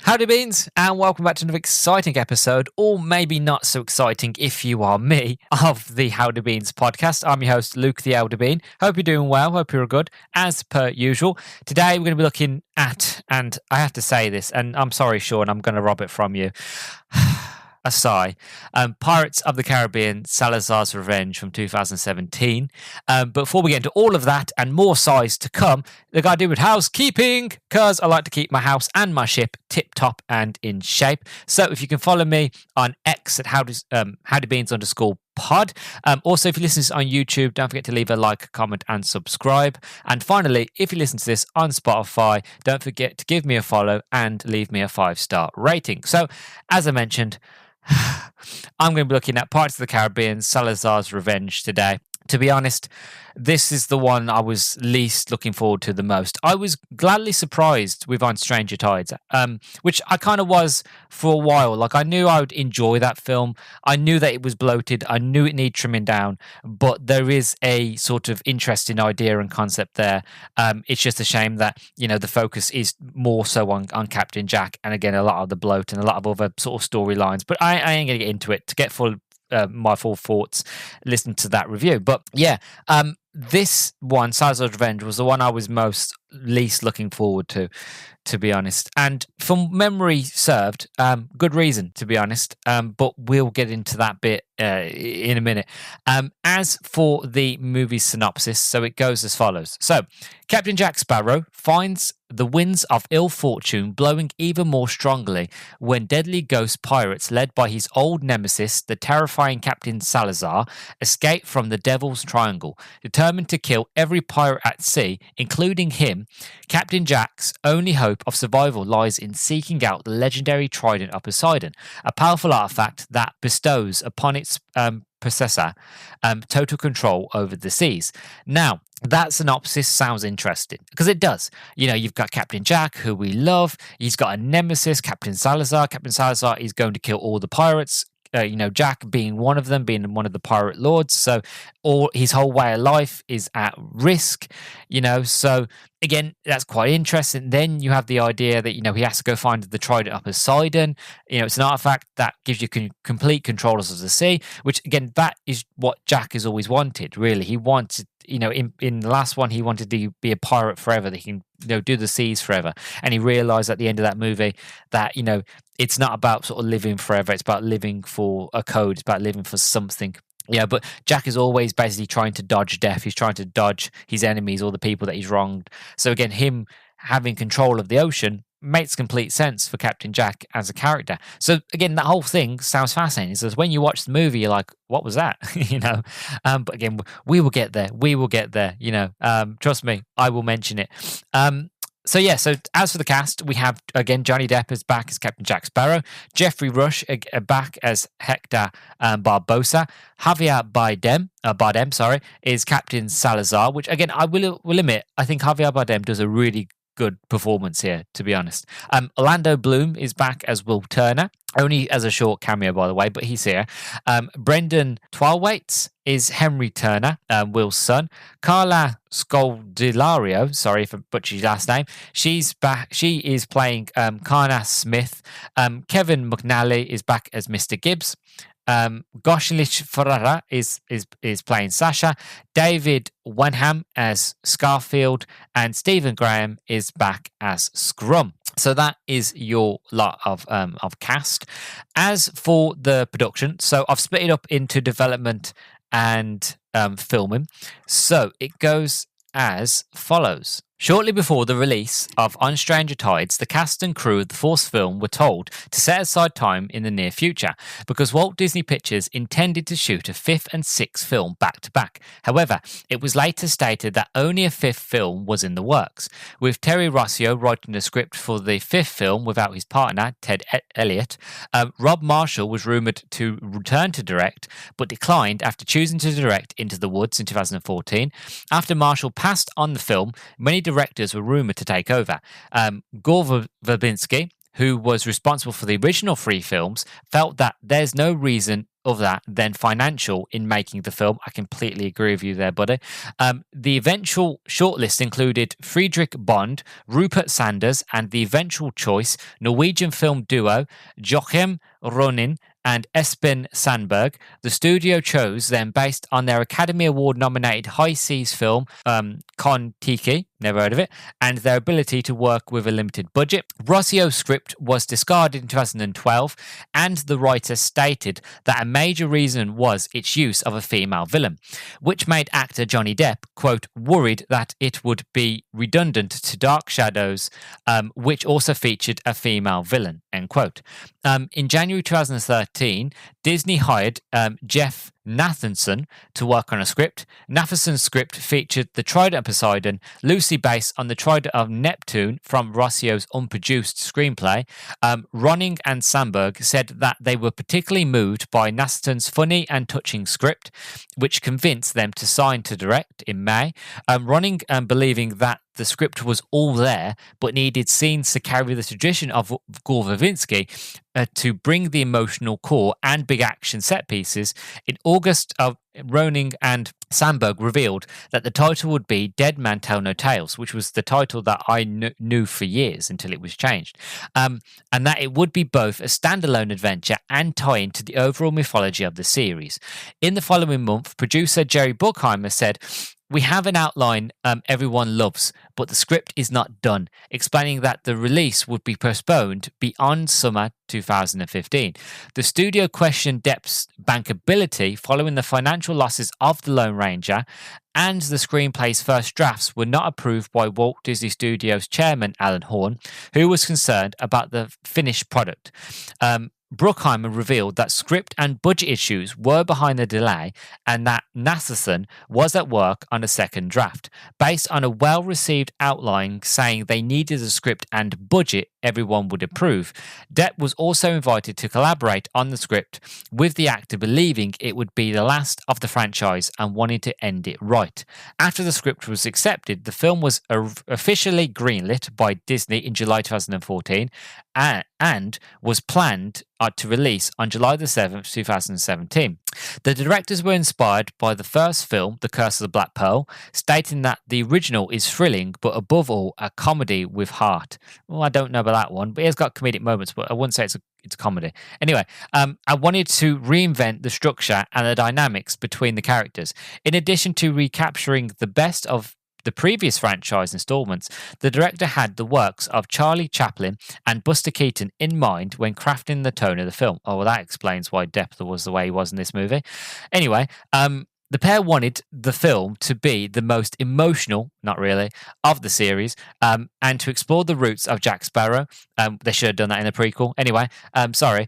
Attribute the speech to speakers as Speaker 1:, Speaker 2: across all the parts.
Speaker 1: Howdy Beans, and welcome back to another exciting episode, or maybe not so exciting if you are me, of the Howdy Beans podcast. I'm your host, Luke the Elder Bean. Hope you're doing well, hope you're good, as per usual. Today we're going to be looking at, and I have to say this, and I'm sorry, Sean, I'm going to rob it from you. A sigh. Pirates of the Caribbean, Salazar's Revenge from 2017. But before we get into all of that and more sighs to come, they got to do with housekeeping, because I like to keep my house and my ship tip-top and in shape. So if you can follow me on X at howdybeans_pod. Also, if you listen to this on YouTube, don't forget to leave a like, comment, and subscribe. And finally, if you listen to this on Spotify, don't forget to give me a follow and leave me a 5-star rating. So, as I mentioned, I'm going to be looking at Pirates of the Caribbean, Salazar's Revenge today. To be honest, this is the one I was least looking forward to the most. I was gladly surprised with On Stranger Tides, which I kind of was for a while. Like, I knew I would enjoy that film. I knew that it was bloated. I knew it needed trimming down, but there is a sort of interesting idea and concept there. It's just a shame that, you know, the focus is more so on Captain Jack, and again, a lot of the bloat and a lot of other sort of storylines. But I ain't going to get into it. To get my full thoughts, listen to that review. But yeah, this one, Salazar's Revenge, was the one I was least looking forward to be honest. And from memory served, good reason, to be honest. But we'll get into that bit in a minute. As for the movie synopsis, so it goes as follows. So, Captain Jack Sparrow finds the winds of ill fortune blowing even more strongly when deadly ghost pirates led by his old nemesis, the terrifying Captain Salazar, escape from the Devil's Triangle. Determined to kill every pirate at sea, including him, Captain Jack's only hope of survival lies in seeking out the legendary Trident of Poseidon, a powerful artifact that bestows upon its possessor total control over the seas. Now, that synopsis sounds interesting, because it does. You know, you've got Captain Jack, who we love. He's got a nemesis, Captain Salazar. Captain Salazar is going to kill all the pirates. Jack being one of them, being one of the pirate lords. So his whole way of life is at risk, So again, that's quite interesting. Then you have the idea that, he has to go find the Trident of Poseidon. It's an artifact that gives you complete control of the sea, which again, that is what Jack has always wanted, really. He wanted, in the last one, he wanted to be a pirate forever, that he can, do the seas forever. And he realized at the end of that movie that, it's not about sort of living forever. It's about living for a code. It's about living for something. Yeah, but Jack is always basically trying to dodge death. He's trying to dodge his enemies or the people that he's wronged. So again, him having control of the ocean makes complete sense for Captain Jack as a character. So again, that whole thing sounds fascinating. So when you watch the movie, you're like, what was that? But again, we will get there. We will get there. Trust me, I will mention it. So as for the cast, we have, again, Johnny Depp is back as Captain Jack Sparrow, Jeffrey Rush back as Hector Barbosa, Javier Bardem, is Captain Salazar, which, again, I will admit, I think Javier Bardem does a really good performance here, to be honest. Orlando Bloom is back as Will Turner, only as a short cameo, by the way, but he's here. Brendan Twilwaits is Henry Turner, Will's son. Carla Scodelario, sorry if I butchered your last name, she's back. She is playing Carna Smith. Kevin McNally is back as Mr. Gibbs. Goshilich Ferrara is playing Sasha, David Wenham as Scarfield, and Stephen Graham is back as Scrum. So that is your lot of cast. As for the production, so I've split it up into development and filming. So it goes as follows. Shortly before the release of On Stranger Tides, the cast and crew of the fourth film were told to set aside time in the near future because Walt Disney Pictures intended to shoot a fifth and sixth film back-to-back. However, it was later stated that only a fifth film was in the works, with Terry Rossio writing the script for the fifth film without his partner, Ted Elliott. Rob Marshall was rumoured to return to direct, but declined after choosing to direct Into the Woods in 2014. After Marshall passed on the film, many directors were rumoured to take over. Gore Verbinski, who was responsible for the original three films, felt that there's no reason of that than financial in making the film. I completely agree with you there, buddy. The eventual shortlist included Friedrich Bond, Rupert Sanders, and the eventual choice, Norwegian film duo Joachim Ronin and Espen Sandberg. The studio chose them based on their Academy Award nominated High Seas film, Kon-Tiki, never heard of it, and their ability to work with a limited budget. Rossio's script was discarded in 2012, and the writer stated that a major reason was its use of a female villain, which made actor Johnny Depp, quote, worried that it would be redundant to Dark Shadows, which also featured a female villain, end quote. In January 2013, Disney hired Jeff Nathanson to work on a script. Nathason's script featured the Trident of Poseidon, loosely based on the Trident of Neptune from Rossio's unproduced screenplay. Ronning and Sandberg said that they were particularly moved by Nathason's funny and touching script, which convinced them to sign to direct in May. Ronning believing that the script was all there, but needed scenes to carry the tradition of Gore Verbinski to bring the emotional core and big action set pieces. In August, Roning and Sandberg revealed that the title would be Dead Man Tell No Tales, which was the title that I knew for years until it was changed, and that it would be both a standalone adventure and tie into the overall mythology of the series. In the following month, producer Jerry Bruckheimer said, "We have an outline everyone loves, but the script is not done," explaining that the release would be postponed beyond summer 2015. The studio questioned Depp's bankability following the financial losses of The Lone Ranger, and the screenplay's first drafts were not approved by Walt Disney Studios chairman Alan Horn, who was concerned about the finished product. Bruckheimer revealed that script and budget issues were behind the delay and that Nathanson was at work on a second draft, based on a well-received outline saying they needed a script and budget everyone would approve. Depp was also invited to collaborate on the script, with the actor believing it would be the last of the franchise and wanting to end it right. After the script was accepted, the film was officially greenlit by Disney in July 2014 and was planned to release on July the 7th, 2017. The directors were inspired by the first film, The Curse of the Black Pearl, stating that the original is thrilling, but above all, a comedy with heart. Well, I don't know about that one, but it has got comedic moments, but I wouldn't say it's a comedy. Anyway, I wanted to reinvent the structure and the dynamics between the characters. In addition to recapturing the best of the previous franchise installments, the director had the works of Charlie Chaplin and Buster Keaton in mind when crafting the tone of the film. Oh, well, that explains why Depp was the way he was in this movie. Anyway, the pair wanted the film to be the most emotional, not really, of the series, and to explore the roots of Jack Sparrow. They should have done that in the prequel. Anyway, sorry.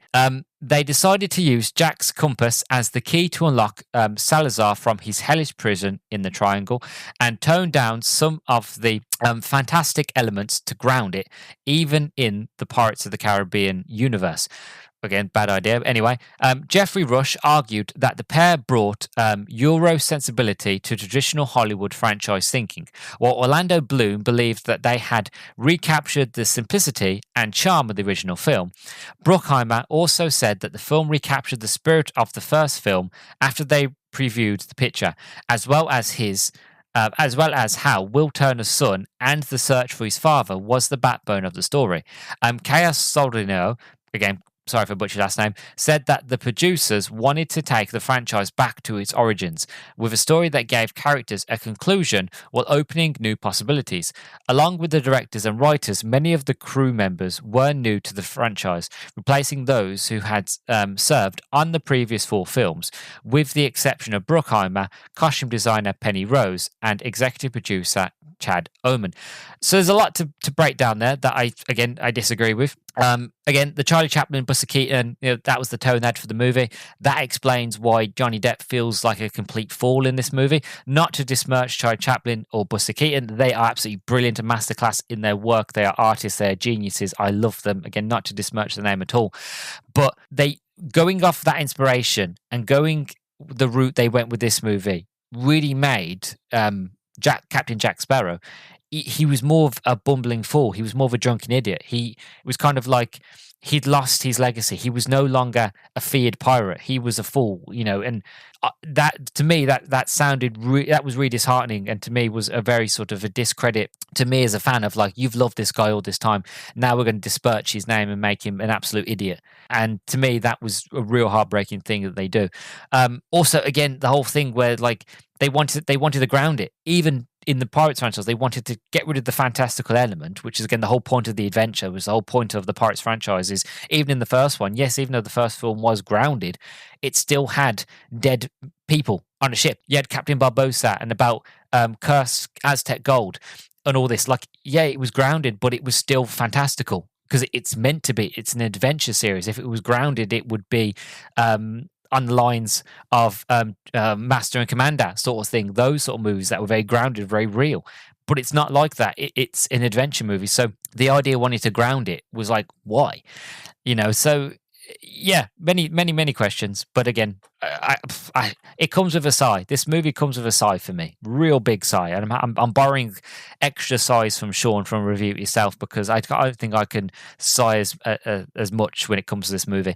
Speaker 1: They decided to use Jack's compass as the key to unlock Salazar from his hellish prison in the Triangle, and tone down some of the fantastic elements to ground it, even in the Pirates of the Caribbean universe. Again, bad idea. Anyway, Jeffrey Rush argued that the pair brought Euro sensibility to traditional Hollywood franchise thinking, while Orlando Bloom believed that they had recaptured the simplicity and charm of the original film. Bruckheimer also said that the film recaptured the spirit of the first film after they previewed the picture, as well as how Will Turner's son and the search for his father was the backbone of the story. Chaos Soldino, again, sorry for butchering last name, said that the producers wanted to take the franchise back to its origins, with a story that gave characters a conclusion while opening new possibilities. Along with the directors and writers, many of the crew members were new to the franchise, replacing those who had served on the previous 4 films, with the exception of Bruckheimer, costume designer Penny Rose, and executive producer Chad Oman. So there's a lot to break down there that I disagree with. Again, the Charlie Chaplin, Buster Keaton, that was the tone they had for the movie. That explains why Johnny Depp feels like a complete fool in this movie. Not to besmirch Charlie Chaplin or Buster Keaton. They are absolutely brilliant and masterclass in their work. They are artists. They are geniuses. I love them. Again, not to besmirch the name at all. But going off that inspiration and going the route they went with this movie really made Captain Jack Sparrow he was more of a bumbling fool. He was more of a drunken idiot. He was kind of like he'd lost his legacy. He was no longer a feared pirate. He was a fool, and that to me that sounded that was really disheartening, and to me was a very sort of a discredit to me as a fan of like, you've loved this guy all this time. Now we're going to disperch his name and make him an absolute idiot. And to me, that was a real heartbreaking thing that they do. Also, again, the whole thing where like they wanted to ground it, even in the Pirates franchise, they wanted to get rid of the fantastical element, which is again the whole point of the adventure. Was the whole point of the Pirates franchise is even in the first one, yes, even though the first film was grounded, it still had dead people on a ship. You had Captain Barbossa and about cursed Aztec gold and all this. Like, yeah, it was grounded, but it was still fantastical because it's meant to be. It's an adventure series. If it was grounded, it would be on the lines of Master and Commander sort of thing. Those sort of movies that were very grounded, very real. But it's not like that. It's an adventure movie. So the idea of wanting to ground it was like, why? So yeah, many questions. But again, it comes with a sigh. This movie comes with a sigh for me, real big sigh. And I'm borrowing extra sighs from Sean from Review It Yourself because I don't think I can sigh as much when it comes to this movie.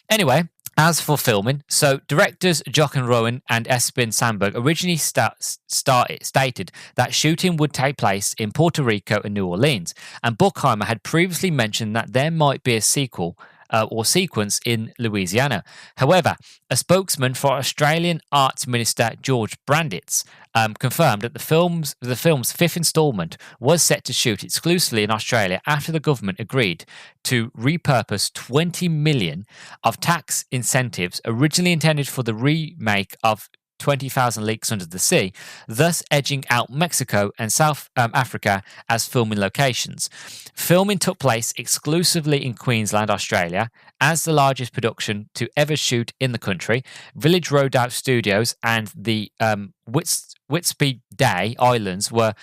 Speaker 1: Anyway, as for filming, so directors Jock and Rowan and Espen Sandberg originally stated that shooting would take place in Puerto Rico and New Orleans, and Bruckheimer had previously mentioned that there might be a sequel or sequence in Louisiana. However, a spokesman for Australian Arts Minister George Branditz confirmed that the film's fifth instalment was set to shoot exclusively in Australia after the government agreed to repurpose 20 million of tax incentives originally intended for the remake of 20,000 Leagues Under the Sea, thus edging out Mexico and South Africa as filming locations. Filming took place exclusively in Queensland, Australia, as the largest production to ever shoot in the country. Village Roadout Studios and the Whitby Day Islands were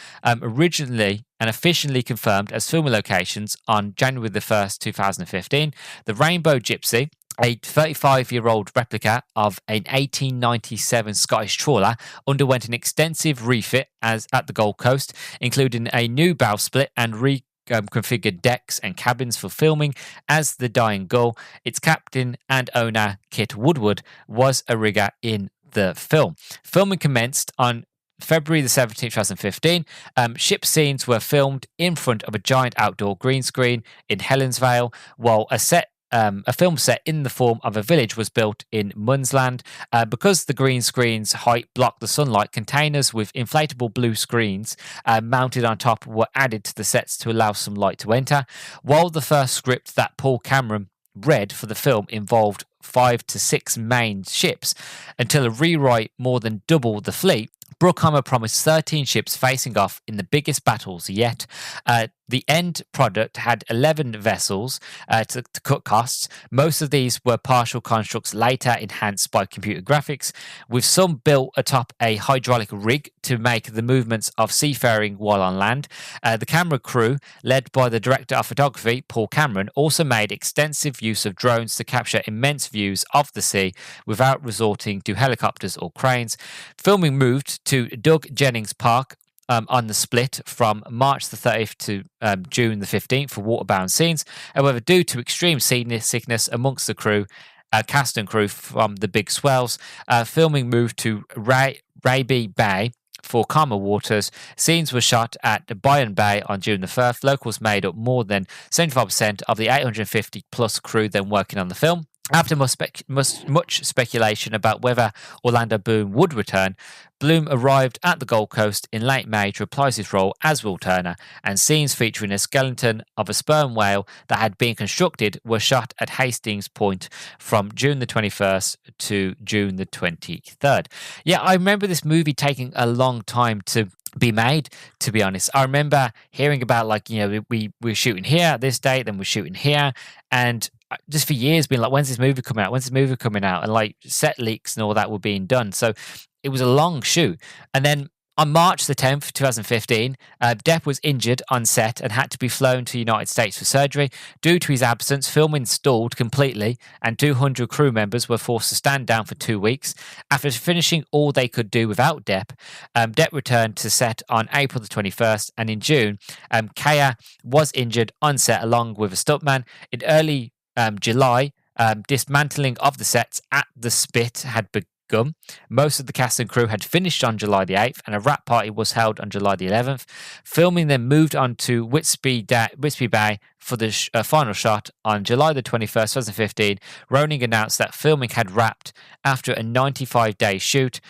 Speaker 1: originally and officially confirmed as filming locations on January the 1st, 2015. The Rainbow Gypsy, a 35-year-old replica of an 1897 Scottish trawler, underwent an extensive refit at the Gold Coast, including a new bow split and reconfigured decks and cabins for filming as the Dying Gull. Its captain and owner, Kit Woodward, was a rigger in the film. Filming commenced on February the 17th, 2015. Ship scenes were filmed in front of a giant outdoor green screen in Helensvale, while a film set in the form of a village was built in Munsland. Because the green screen's height blocked the sunlight, containers with inflatable blue screens mounted on top were added to the sets to allow some light to enter. While the first script that Paul Cameron read for the film involved 5 to 6 main ships, until a rewrite more than doubled the fleet, Bruckheimer promised 13 ships facing off in the biggest battles yet. The end product had 11 vessels to cut costs. Most of these were partial constructs later enhanced by computer graphics, with some built atop a hydraulic rig to make the movements of seafaring while on land. The camera crew, led by the director of photography, Paul Cameron, also made extensive use of drones to capture immense views of the sea without resorting to helicopters or cranes. Filming moved to Doug Jennings Park on the split from March the 30th to June the 15th for waterbound scenes. However, due to extreme sickness amongst the crew, cast and crew from the big swells, filming moved to Raby Bay for calmer waters. Scenes were shot at Byron Bay on June the 1st. Locals made up more than 75% of the 850 plus crew then working on the film. After much speculation about whether Orlando Bloom would return, Bloom arrived at the Gold Coast in late May to reprise his role as Will Turner, and scenes featuring a skeleton of a sperm whale that had been constructed were shot at Hastings Point from June the 21st to June the 23rd. Yeah, I remember this movie taking a long time to be made, to be honest. I remember hearing about, like, we were shooting here at this date, then we're shooting here, and just for years being like, when's this movie coming out? When's this movie coming out? And like set leaks and all that were being done. So it was a long shoot. And then On March the 10th, 2015, Depp was injured on set and had to be flown to the United States for surgery. Due to his absence, filming stalled completely, and 200 crew members were forced to stand down for 2 weeks. After finishing all they could do without Depp, Depp returned to set on April the 21st, and in June, Kaya was injured on set along with a stuntman. In early July, dismantling of the sets at the Spit had begun. Most of the cast and crew had finished on July the 8th, and a wrap party was held on July the 11th. Filming then moved on to Whitby Bay for the final shot on July the 21st, 2015. Roning announced that filming had wrapped after a 95-day shoot.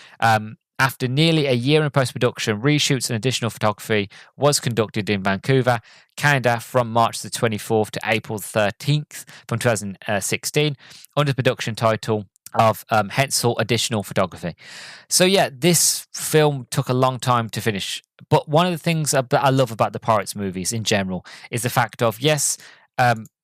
Speaker 1: After nearly a year in post-production, reshoots and additional photography was conducted in Vancouver, Canada from March the 24th to April 13th from 2016 under the production title of Hensel Additional Photography. So yeah, this film took a long time to finish. But one of the things that I love about the Pirates movies in general is the fact of, yes,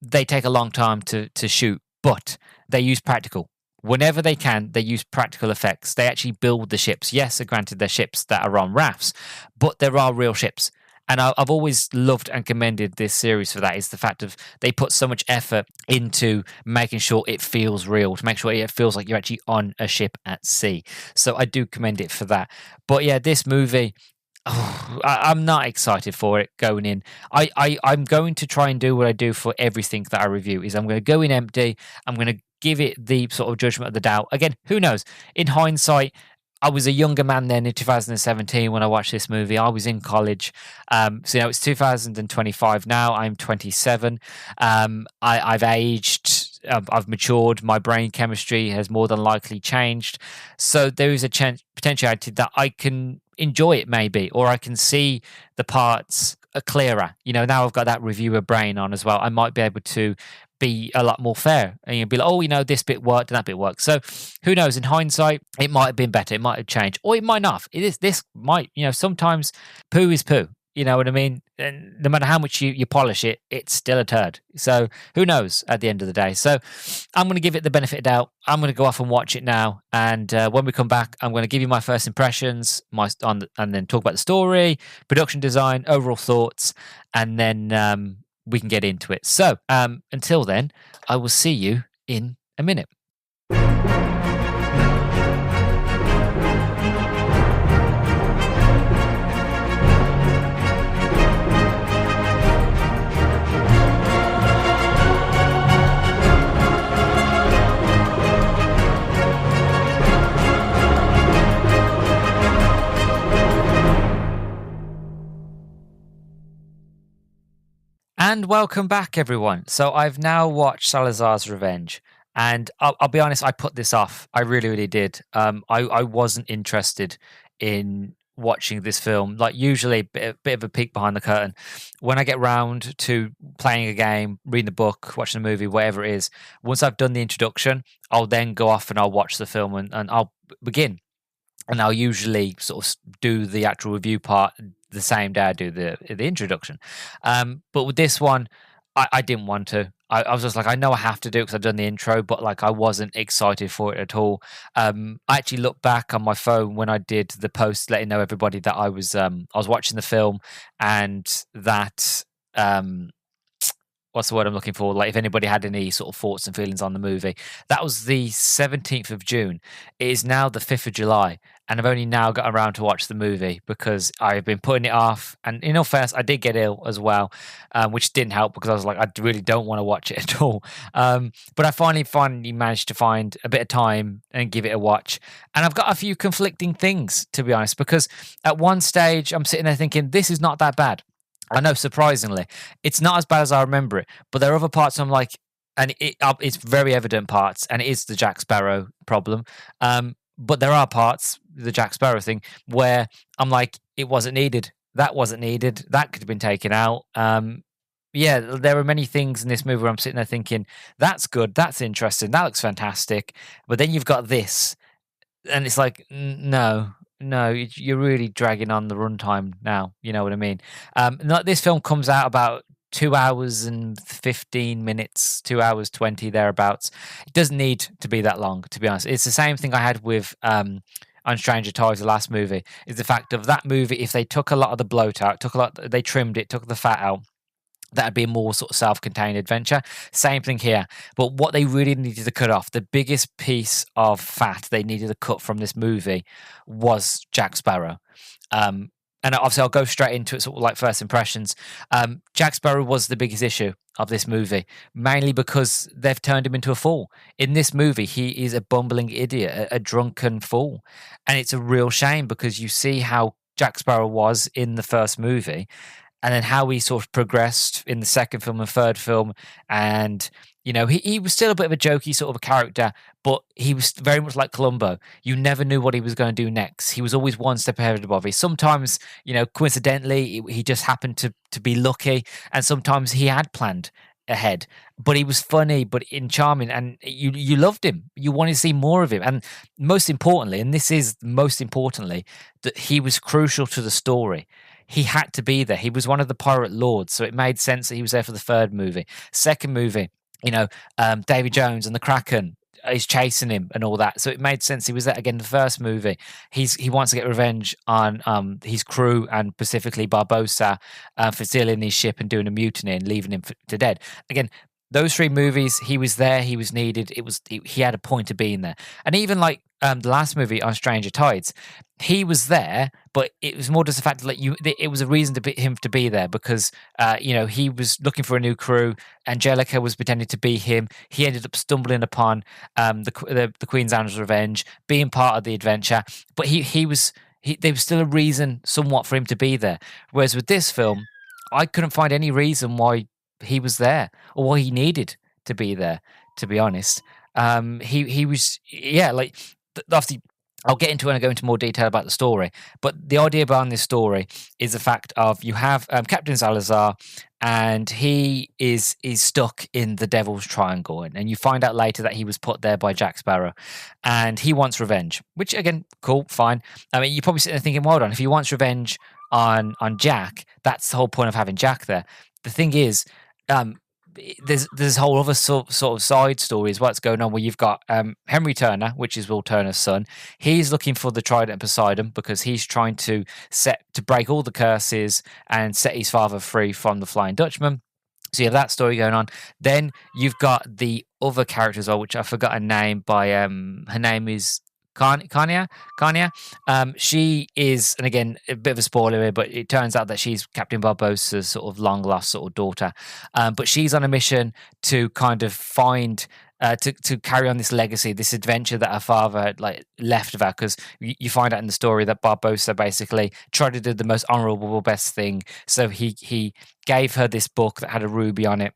Speaker 1: they take a long time to shoot, but they use practical. Whenever they can, they use practical effects. They actually build the ships. Yes, granted, they're ships that are on rafts, but there are real ships. And I've always loved and commended this series for that, is the fact of they put so much effort into making sure it feels real, to make sure it feels like you're actually on a ship at sea. So I do commend it for that. But yeah, this movie, I'm not excited for it going in. I'm going to try and do what I do for everything that I review, is I'm going to go in empty. I'm going to give it the sort of judgment of the doubt. Again, who knows? In hindsight, I was a younger man then in 2017 when I watched this movie. I was in college. So, it's 2025 now. I'm 27. I've aged. I've matured. My brain chemistry has more than likely changed. So there is a potentiality that I can enjoy it maybe, or I can see the parts clearer. Now I've got that reviewer brain on as well. I might be able to be a lot more fair and you'll be like, this bit worked and that bit worked. So who knows, in hindsight it might have been better, it might have changed, or it might not. This might, sometimes poo is poo, you know what I mean? And no matter how much you polish it, it's still a turd. So who knows at the end of the day. So I'm going to give it the benefit of doubt. I'm going to go off and watch it now, and when we come back, I'm going to give you my first impressions, and then talk about the story, production design, overall thoughts, and then we can get into it. So until then, I will see you in a minute. And welcome back, everyone. So I've now watched Salazar's Revenge, and I'll be honest, I put this off. I really, really did. I wasn't interested in watching this film. Like, usually a bit of a peek behind the curtain. When I get round to playing a game, reading the book, watching a movie, whatever it is, once I've done the introduction, I'll then go off and I'll watch the film and I'll begin. And I'll usually sort of do the actual review part the same day I do the introduction. But with this one, I didn't want to. I was just like, I know I have to do it because I've done the intro, but like I wasn't excited for it at all. I actually looked back on my phone when I did the post letting know everybody that I was watching the film, and that what's the word I'm looking for? Like, if anybody had any sort of thoughts and feelings on the movie. That was the 17th of June. It is now the 5th of July, and I've only now got around to watch the movie because I've been putting it off. And in all fairness, I did get ill as well, which didn't help because I was like, I really don't want to watch it at all. But I finally managed to find a bit of time and give it a watch. And I've got a few conflicting things, to be honest, because at one stage I'm sitting there thinking, this is not that bad. I know, surprisingly, it's not as bad as I remember it, but there are other parts I'm like, and it's very evident parts, and it is the Jack Sparrow problem. But there are parts, the Jack Sparrow thing, where I'm like, it wasn't needed. That wasn't needed. That could have been taken out. Yeah, there are many things in this movie where I'm sitting there thinking, that's good, that's interesting, that looks fantastic. But then you've got this, and it's like, no, you're really dragging on the runtime now. You know what I mean? This film comes out about 2 hours and 15 minutes, 2 hours 20 thereabouts. It doesn't need to be that long, to be honest. It's the same thing I had with on Stranger Tides, the last movie, is the fact of that movie. If they took a lot of the bloat out, they trimmed it, took the fat out, that'd be a more sort of self-contained adventure. Same thing here. But what they really needed to cut off, the biggest piece of fat they needed to cut from this movie was Jack Sparrow. And obviously I'll go straight into it, sort of like first impressions. Jack Sparrow was the biggest issue of this movie, mainly because they've turned him into a fool. In this movie, he is a bumbling idiot, a drunken fool. And it's a real shame because you see how Jack Sparrow was in the first movie, and then how he sort of progressed in the second film and third film. And, you know, he was still a bit of a jokey sort of a character, but he was very much like Columbo. You never knew what he was going to do next. He was always one step ahead of Bobby. Sometimes, you know, coincidentally, he just happened to be lucky, and sometimes he had planned ahead. But he was funny, but in charming, and you loved him. You wanted to see more of him. And most importantly, and this is most importantly, that he was crucial to the story. He had to be there. He was one of the pirate lords, so it made sense that he was there for the third movie. Second movie, you know, Davy Jones and the Kraken is chasing him and all that, so it made sense he was there again in the first movie. He wants to get revenge on his crew, and specifically Barbossa, for stealing his ship and doing a mutiny and leaving him to dead. Again, those three movies, he was there, he was needed. He had a point of being there. And even like the last movie on Stranger Tides, he was there, but it was more just the fact that it was a reason him to be there because you know, he was looking for a new crew. Angelica was pretending to be him. He ended up stumbling upon the Queen's Anne's Revenge, being part of the adventure. But there was still a reason somewhat for him to be there. Whereas with this film, I couldn't find any reason why he was there or why he needed to be there, to be honest. He was, yeah, like obviously I'll get into it and go into more detail about the story, but the idea behind this story is the fact of you have Captain Salazar, and he is stuck in the Devil's Triangle, and you find out later that he was put there by Jack Sparrow, and he wants revenge, which again, cool, fine. I mean, you're probably sitting there thinking, well done, if he wants revenge on Jack, that's the whole point of having Jack there. The thing is, there's this whole other sort of side story is what's going on, where you've got Henry Turner, which is Will Turner's son. He's looking for the Trident of Poseidon because he's trying to break all the curses and set his father free from the Flying Dutchman. So you have that story going on. Then you've got the other characters, which I forgot her name by her name is Kanya. She is, and again, a bit of a spoiler here, but it turns out that she's Captain Barbossa's sort of long lost sort of daughter. But she's on a mission to kind of find to carry on this legacy, this adventure that her father had like left of her. Because you find out in the story that Barbossa basically tried to do the most honourable, best thing. So he gave her this book that had a ruby on it.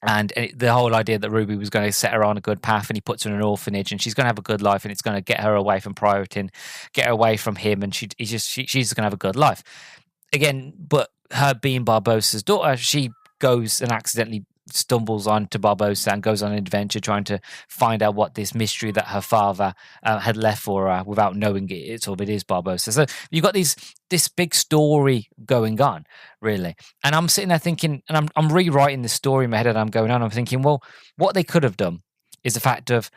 Speaker 1: And the whole idea that Ruby was going to set her on a good path, and he puts her in an orphanage, and she's going to have a good life, and it's going to get her away from pirating, get her away from him, and she's just going to have a good life. Again, but her being Barbossa's daughter, she goes and accidentally stumbles onto Barbossa and goes on an adventure trying to find out what this mystery that her father had left for her without knowing it is Barbossa. So you've got this big story going on, really. And I'm sitting there thinking, and I'm rewriting the story in my head, and I'm going on, I'm thinking, well, what they could have done is the fact of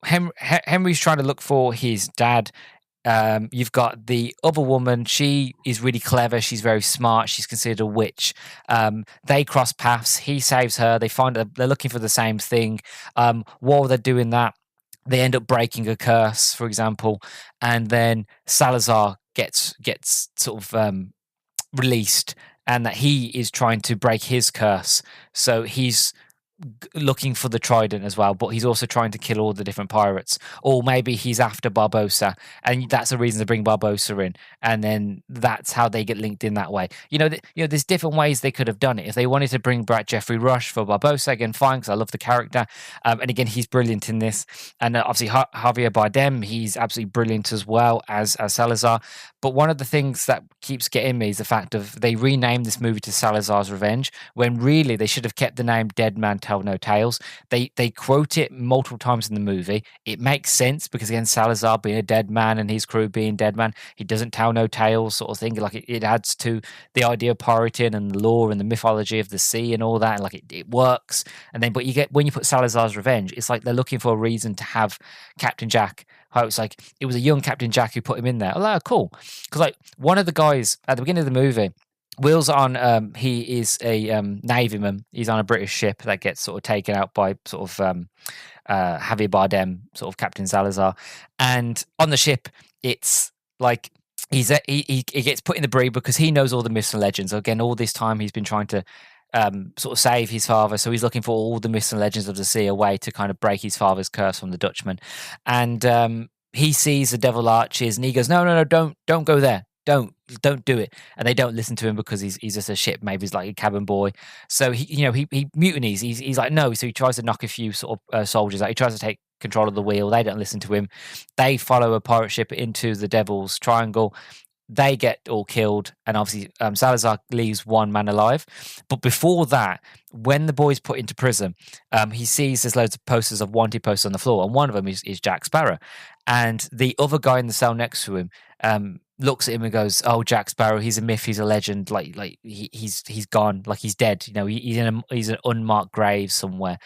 Speaker 1: Henry's trying to look for his dad. You've got the other woman. She is really clever. She's very smart. She's considered a witch. They cross paths. He saves her. They find they're looking for the same thing. While they're doing that, they end up breaking a curse, for example, and then Salazar gets sort of released, and that he is trying to break his curse. So he's looking for the Trident as well, but he's also trying to kill all the different pirates. Or maybe he's after Barbossa, and that's a reason to bring Barbossa in, and then that's how they get linked in that way. There's different ways they could have done it. If they wanted to bring back Jeffrey Rush for Barbossa, again, fine, because I love the character, and again, he's brilliant in this. And obviously Javier Bardem, he's absolutely brilliant as well as Salazar. But one of the things that keeps getting me is the fact of they renamed this movie to Salazar's Revenge, when really they should have kept the name Dead Man Tell No Tales. They quote it multiple times in the movie. It makes sense because, again, Salazar being a dead man and his crew being dead man, he doesn't tell no tales, sort of thing. Like it adds to the idea of pirating and the lore and the mythology of the sea and all that. And like it works. And then, but when you put Salazar's Revenge, it's like they're looking for a reason to have Captain Jack how it's like it was a young Captain Jack who put him in there. Oh, like, cool. Because like one of the guys at the beginning of the movie, Will's on. He is a navyman. He's on a British ship that gets sort of taken out by sort of Javier Bardem, sort of Captain Salazar, and on the ship, it's like he gets put in the brig because he knows all the myths and legends. Again, all this time he's been trying to sort of save his father, so he's looking for all the myths and legends of the sea, a way to kind of break his father's curse from the Dutchman, and he sees the devil arches, and he goes, no, don't go there. Don't do it. And they don't listen to him because he's just a ship. Maybe he's like a cabin boy. So he mutinies. He's like, no. So he tries to knock a few sort of soldiers out. He tries to take control of the wheel. They don't listen to him. They follow a pirate ship into the Devil's Triangle. They get all killed, and obviously Salazar leaves one man alive. But before that, when the boy's put into prison, he sees there's loads of posters of wanted posters on the floor, and one of them is Jack Sparrow. And the other guy in the cell next to him looks at him and goes, "Oh, Jack Sparrow, he's a myth, he's a legend. Like he's gone, like he's dead. He's an unmarked grave somewhere."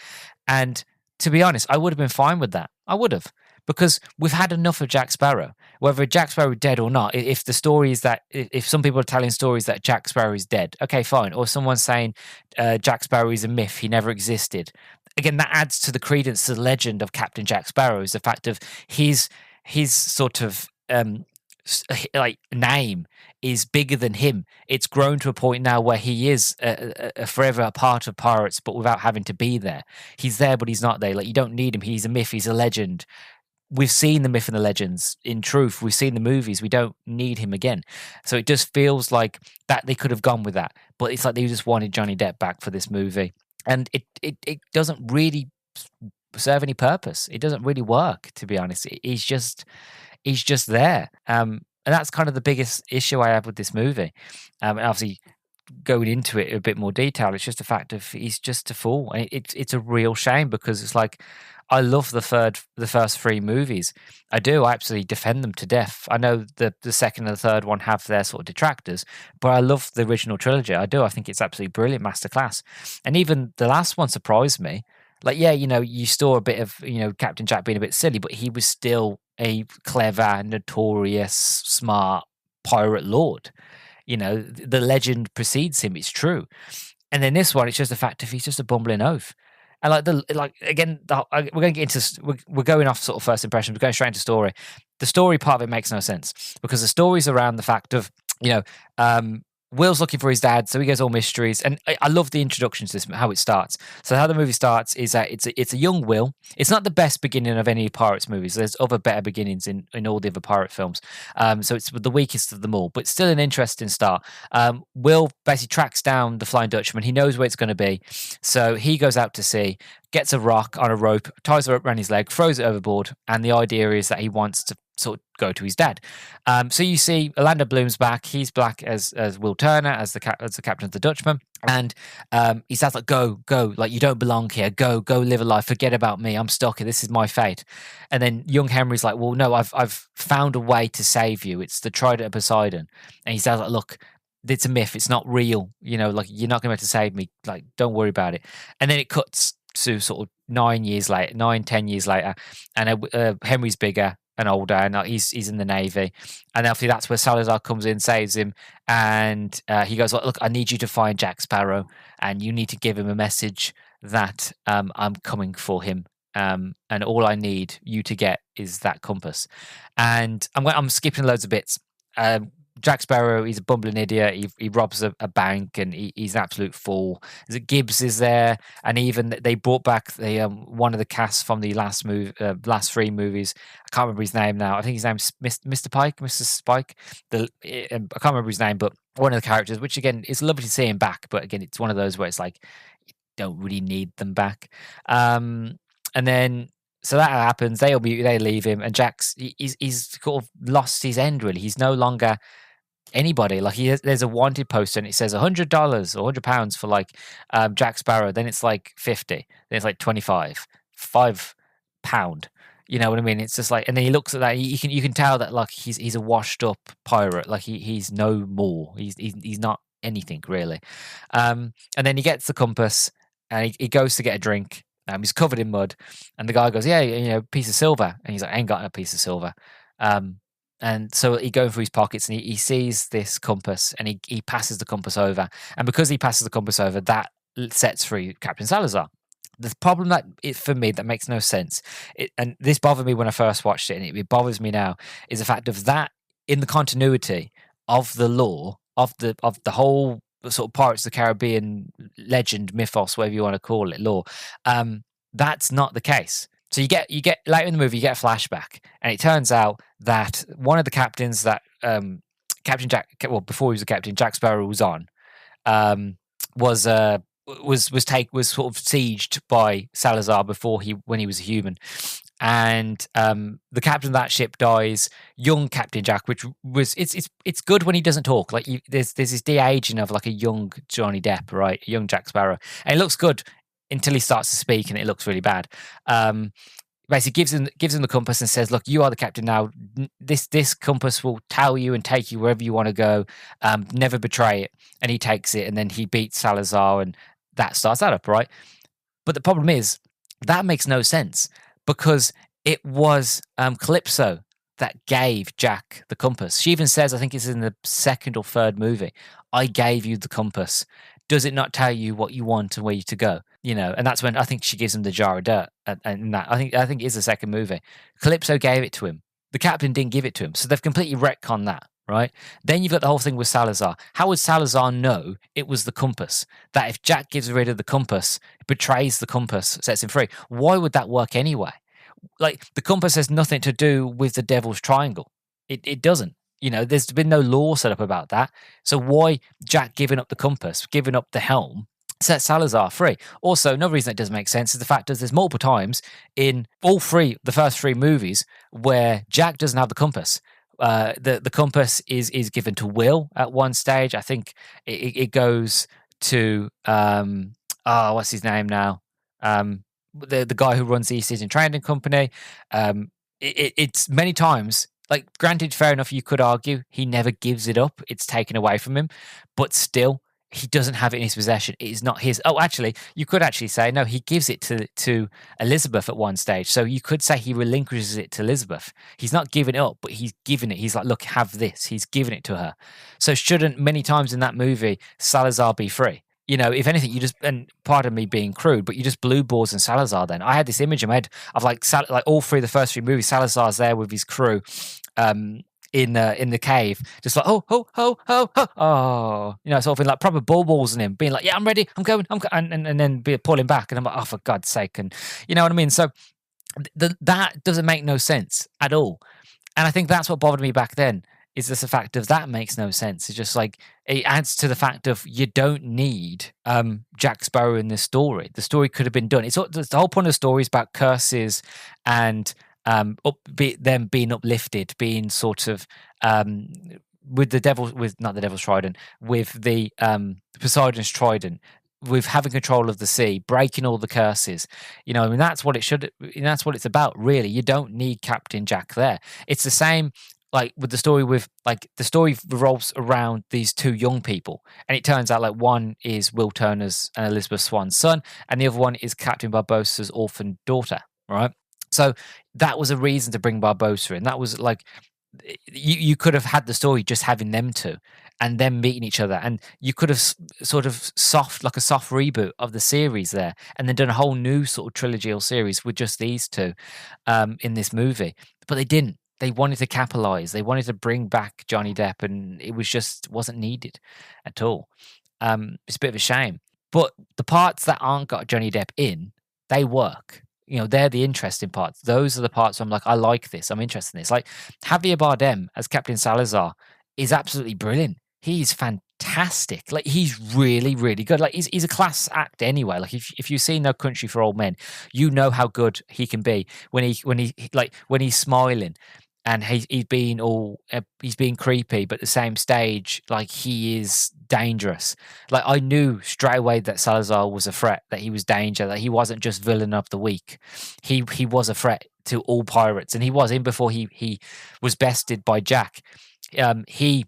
Speaker 1: And to be honest, I would have been fine with that. I would have. Because we've had enough of Jack Sparrow. Whether Jack Sparrow is dead or not, if the story is that, if some people are telling stories that Jack Sparrow is dead, okay, fine. Or someone's saying Jack Sparrow is a myth, he never existed. Again, that adds to the credence to the legend of Captain Jack Sparrow, is the fact of his sort of like name is bigger than him. It's grown to a point now where he is a forever a part of pirates, but without having to be there. He's there, but he's not there. Like, you don't need him. He's a myth. He's a legend. We've seen the myth and the legends. In truth, we've seen the movies. We don't need him again. So it just feels like that they could have gone with that. But it's like they just wanted Johnny Depp back for this movie. And it doesn't really serve any purpose. It doesn't really work, to be honest. He's just there. And that's kind of the biggest issue I have with this movie. And obviously, going into it in a bit more detail, it's just the fact of he's just a fool. And it's a real shame, because it's like, I love the first three movies. I do. I absolutely defend them to death. I know the second and the third one have their sort of detractors, but I love the original trilogy. I do. I think it's absolutely brilliant, masterclass. And even the last one surprised me. Like, yeah, you saw a bit of, Captain Jack being a bit silly, but he was still a clever, notorious, smart pirate lord. The legend precedes him. It's true. And then this one, it's just the fact of he's just a bumbling oaf. And we're going to get into, we're going off sort of first impressions. We're going straight into story. The story part of it makes no sense, because the story's around the fact of, Will's looking for his dad, so he goes all mysteries. And I love the introduction to this, how it starts. So how the movie starts is that it's a young Will. It's not the best beginning of any Pirates movies. There's other better beginnings in all the other pirate films. So it's the weakest of them all, but still an interesting start. Will basically tracks down the Flying Dutchman. He knows where it's going to be. So he goes out to sea, gets a rock on a rope, ties the rope around his leg, throws it overboard. And the idea is that he wants to sort of go to his dad. So you see Orlando Bloom's back. He's back as Will Turner, as the captain of the Dutchman. And he says, like, go, like, you don't belong here. Go live a life. Forget about me. I'm stuck here. This is my fate. And then young Henry's like, well, no, I've found a way to save you. It's the Trident of Poseidon. And he says, like, look, it's a myth. It's not real. Like, you're not going to be able to save me. Like, don't worry about it. And then it cuts to sort of 10 years later. And Henry's bigger and older, and he's in the Navy. And obviously that's where Salazar comes in, saves him, and he goes, look, I need you to find Jack Sparrow, and you need to give him a message that I'm coming for him, and all I need you to get is that compass. And I'm skipping loads of bits. Jack Sparrow, he's a bumbling idiot. He robs a bank, and he's an absolute fool. Gibbs is there, and even they brought back the one of the cast from the last three movies. I can't remember his name now. I think his name's Mr. Pike, Mr. Spike. I can't remember his name, but one of the characters. Which again, it's lovely to see him back, but again, it's one of those where it's like you don't really need them back. And then. So that happens. They leave him, and Jack's he's sort of lost his end. Really, he's no longer anybody. Like, there's a wanted poster, and it says $100 or £100 for like Jack Sparrow. Then it's like 50. Then it's like 25, £5. You know what I mean? It's just like, and then he looks at that. You can tell that like he's a washed up pirate. Like he's no more. He's not anything really. And then he gets the compass, and he goes to get a drink. He's covered in mud, and the guy goes, "Yeah, piece of silver," and he's like, "I ain't got a piece of silver." Um, and so he goes through his pockets, and he sees this compass, and he passes the compass over, and because he passes the compass over, that sets free Captain Salazar. The problem for me that makes no sense, and this bothered me when I first watched it, and it bothers me now, is the fact of that in the continuity of the lore of the whole sort of Pirates of the Caribbean legend, mythos, whatever you want to call it, lore. That's not the case. So you get later in the movie, you get a flashback, and it turns out that one of the captains that Captain Jack, well, before he was a captain, Jack Sparrow was on, um, was was sort of sieged by Salazar when he was a human, and the captain of that ship dies. Young Captain Jack, which was it's good when he doesn't talk. Like there's this de-aging of like a young Johnny Depp, right? A young Jack Sparrow, and it looks good until he starts to speak, and it looks really bad. Basically gives him the compass and says, "Look, you are the captain now. This compass will tell you and take you wherever you want to go. Never betray it." And he takes it, and then he beats Salazar, and that starts that up, right? But the problem is that makes no sense because it was Calypso that gave Jack the compass. She even says, I think it's in the second or third movie, "I gave you the compass. Does it not tell you what you want and where you to go?" And that's when I think she gives him the jar of dirt. And that I think it is the second movie. Calypso gave it to him. The captain didn't give it to him, so they've completely retconned that. Right? Then you've got the whole thing with Salazar. How would Salazar know it was the compass? That if Jack gives rid of the compass, betrays the compass, sets him free. Why would that work anyway? Like the compass has nothing to do with the Devil's Triangle. It doesn't. There's been no law set up about that. So why Jack giving up the compass, giving up the helm, set Salazar free? Also, another reason it doesn't make sense is the fact that there's multiple times in the first three movies, where Jack doesn't have the compass. The compass is given to Will at one stage. I think it goes to what's his name now? The guy who runs the East Asian Trading Company. It's many times. Like, granted, fair enough, you could argue he never gives it up. It's taken away from him, but still, he doesn't have it in his possession. It is not his. Oh, actually, you could actually say, no, he gives it to Elizabeth at one stage. So you could say he relinquishes it to Elizabeth. He's not giving it up, but he's giving it. He's like, look, have this. He's giving it to her. So shouldn't many times in that movie, Salazar be free? If anything, and pardon me being crude, but you just blue balls and Salazar then. I had this image in my head of like all three of the first three movies, Salazar's there with his crew, in the cave, just like ho ho ho ho ho, sort of in like proper ball balls in him, being like, yeah, I'm ready, I'm going, and then pulling back, and I'm like, oh, for God's sake, and you know what I mean. So that doesn't make no sense at all, and I think that's what bothered me back then. Is just the fact of that makes no sense. It's just like it adds to the fact of you don't need Jack Sparrow in this story. The story could have been done. The whole point of the story is about curses and them being uplifted, being sort of with not the devil's trident, with the Poseidon's trident, with having control of the sea, breaking all the curses. I mean, that's what that's what it's about, really. You don't need Captain Jack there. It's the same. Like with the story the story revolves around these two young people, and it turns out like one is Will Turner's and Elizabeth Swan's son, and the other one is Captain Barbossa's orphan daughter, right? So that was a reason to bring Barbossa in. That was like you could have had the story just having them two and them meeting each other, and you could have sort of a soft reboot of the series there, and then done a whole new sort of trilogy or series with just these two in this movie. But they didn't. They wanted to capitalize. They wanted to bring back Johnny Depp, and it wasn't needed at all. It's a bit of a shame. But the parts that aren't got Johnny Depp in, they work. They're the interesting parts. Those are the parts where I'm like, I like this. I'm interested in this. Like Javier Bardem as Captain Salazar is absolutely brilliant. He's fantastic. Like he's really, really good. Like he's a class act anyway. Like if you've seen No Country for Old Men, you know how good he can be when he's smiling. And he's being creepy, but at the same stage, like he is dangerous. Like I knew straight away that Salazar was a threat, that he was danger, that he wasn't just villain of the week. He was a threat to all pirates, and he was in before he was bested by Jack. He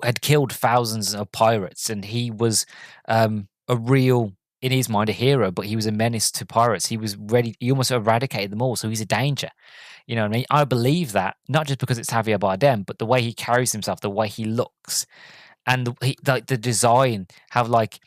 Speaker 1: had killed thousands of pirates, and he was a real in his mind a hero, but he was a menace to pirates. He was ready. He almost eradicated them all, so he's a danger. You know what I mean? I believe that not just because it's Javier Bardem, but the way he carries himself, the way he looks, and the design. How like